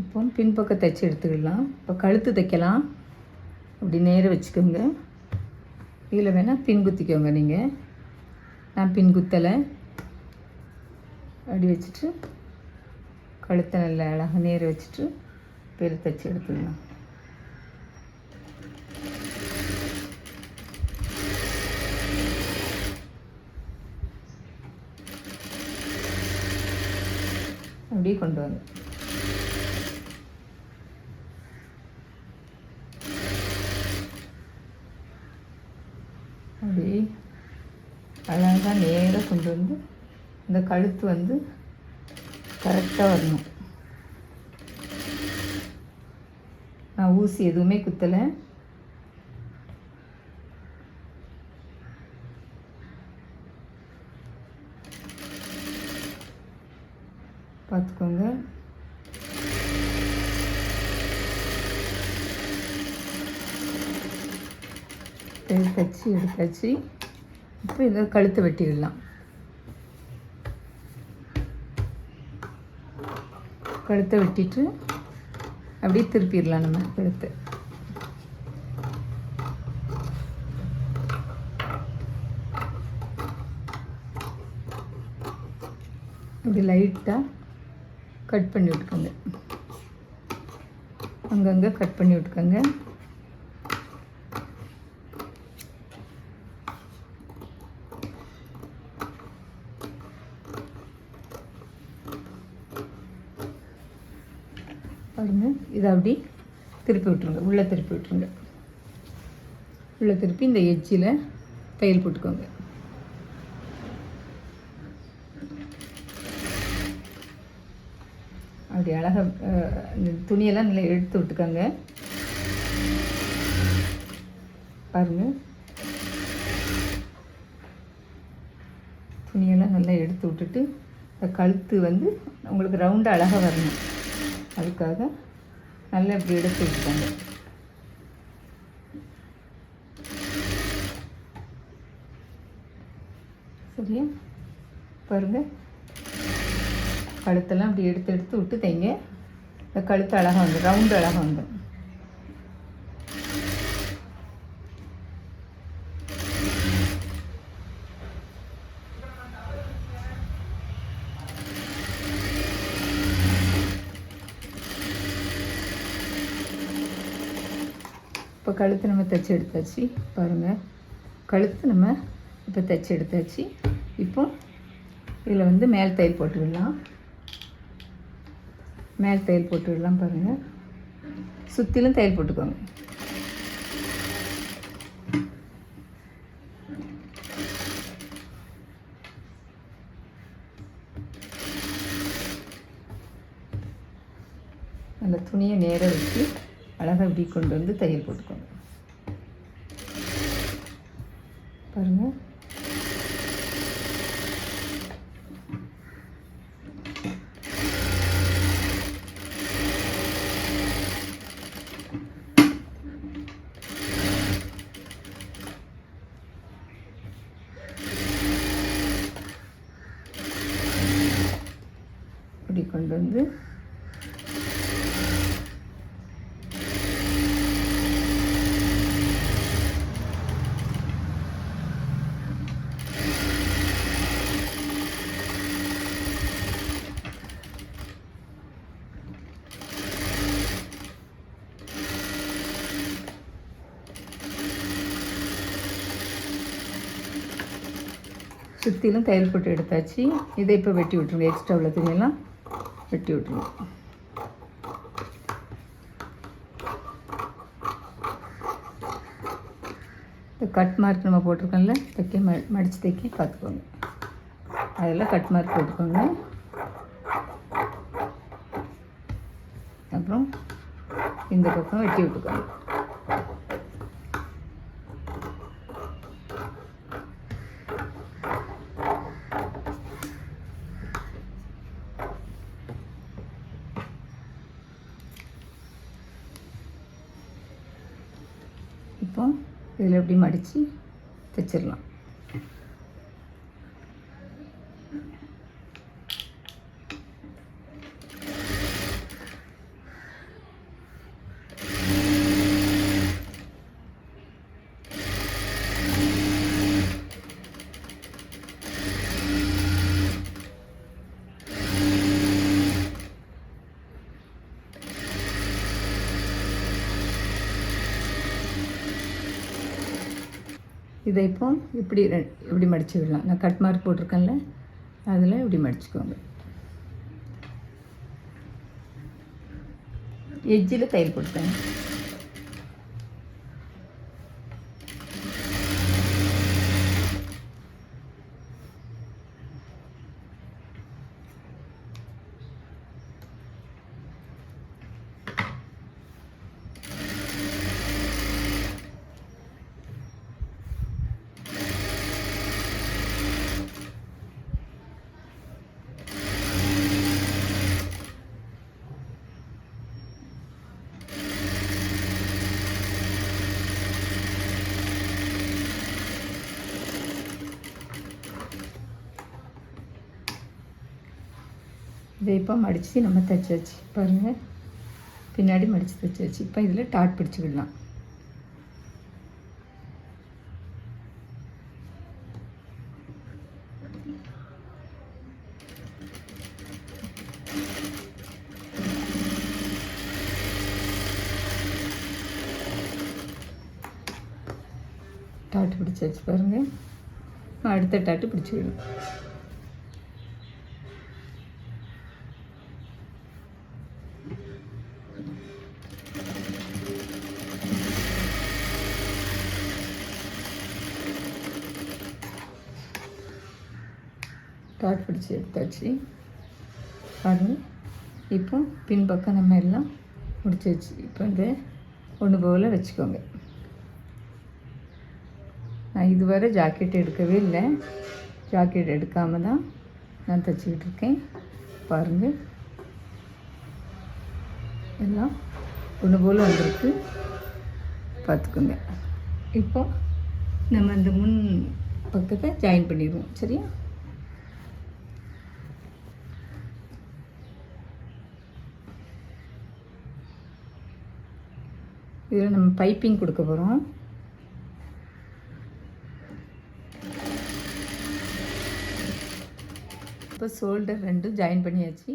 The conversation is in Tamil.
இப்போ பின்பக்கம் தைச்சி எடுத்துக்கலாம். இப்போ கழுத்து தைக்கலாம். அப்படி நேராக வச்சுக்கோங்க. இதில் வேணால் பின் குத்திக்கோங்க. நீங்கள் நான் பின் குத்தலை. அப்படி வச்சுட்டு கழுத்தை நல்லா அழகாக நேராக வச்சுட்டு பேர் தைச்சி எடுத்துக்கலாம். அப்படியே கொண்டு வாங்க. அப்படியே அழகாக நேராக கொண்டு வந்து இந்த கழுத்து வந்து கரெக்டாக வரணும். நான் ஊசி எதுவுமே குத்தலை. பார்த்துக்கோங்க. தைச்சி எடுத்தாச்சு. இப்போ இதை கழுத்தை வெட்டிடலாம். கழுத்தை வெட்டிட்டு அப்படியே திருப்பிடலாம் நம்ம கழுத்தை. அப்படி லைட்டாக கட் பண்ணி விட்டுக்கோங்க. அங்கங்கே கட் பண்ணி விட்டுக்கோங்க. பாருங்க, இதை அப்படி திருப்பி விட்டுருங்க. உள்ளே திருப்பி விட்டுருங்க. உள்ளே திருப்பி இந்த எட்ஜில் தையல் போட்டுக்கோங்க. அப்படி அழகாக இந்த துணியெல்லாம் நல்லா எடுத்து விட்டுக்கோங்க. பாருங்கள், துணியெல்லாம் நல்லா எடுத்து விட்டுட்டு கழுத்து வந்து உங்களுக்கு ரவுண்டாக அழகாக வரணும். அதுக்காக நல்லா இப்படி எடுத்து விட்டுக்கோங்க. சரியா? பாருங்கள், கழுத்தெல்லாம் அப்படி எடுத்து விட்டு தைங்க. இந்த கழுத்து அழகாக வந்து ரவுண்டு அழகாக வந்து. இப்போ கழுத்து நம்ம தைச்சி எடுத்தாச்சு. பாருங்கள், கழுத்து நம்ம இப்போ தைச்சி எடுத்தாச்சு. இப்போ இதில் வந்து மேல் தையல் போட்டுவிடலாம். மேல் தையல் போட்டுவிடலாம். பாருங்கள், சுற்றிலும் தையல் போட்டுக்கோங்க. அந்த துணியை நேராக வச்சு அழகாக இப்படி கொண்டு வந்து தையல் போட்டுக்கோங்க. பாருங்கள், இப்படி கொண்டு வந்து சுற்றிலும் தையல் போட்டு எடுத்தாச்சு. இதை இப்போ வெட்டி விட்ருங்க. எக்ஸ்ட்ரா உள்ள துணியெல்லாம் வெட்டி விட்ருங்க. இந்த கட் மார்க் நம்ம போட்டிருக்கோம்ல, தைக்க மடித்து தைக்க பார்த்துக்கோங்க. அதெல்லாம் கட் மார்க் போட்டுக்கோங்க. அப்புறம் இந்த பக்கம் வெட்டி விட்டுக்கோங்க. இப்போ இதில் எப்படி மடித்து தைச்சிடலாம். இதை இப்போ இப்படி மடித்து விடலாம். நான் கட் மார்க் போட்டிருக்கேன்ல, அதில் இப்படி மடிச்சுக்கோங்க. எஜ்ஜில் தையல் போட்டுக்கோங்க. இதை இப்போ மடித்து நம்ம தைச்சாச்சு பாருங்கள். பின்னாடி மடித்து தைச்சாச்சு. இப்போ இதில் டாட் பிடிச்சி விடலாம். டாட்டு பிடிச்சாச்சு பாருங்கள். அடுத்த டாட்டு பிடிச்சி விடணும். டாட் பிடிச்சி எடுத்தாச்சு பாருங்கள். இப்போ பின்பக்கம் நம்ம எல்லாம் முடிச்சு வச்சு இப்போ இந்த ஒன்று போல் வச்சுக்கோங்க. நான் இதுவரை ஜாக்கெட் எடுக்கவே இல்லை. ஜாக்கெட் எடுக்காமல் தான் நான் தைச்சிக்கிட்டு இருக்கேன். பாருங்கள், எல்லாம் ஒன்று போல் வந்திருக்கு, பார்த்துக்கோங்க. இப்போ நம்ம இந்த முன் பக்கத்தை ஜாயின் பண்ணிடுவோம். சரியா? இதில் நம்ம பைப்பிங் கொடுக்க போகிறோம். இப்போ ஷோல்டர் ரெண்டும் ஜாயின் பண்ணியாச்சு.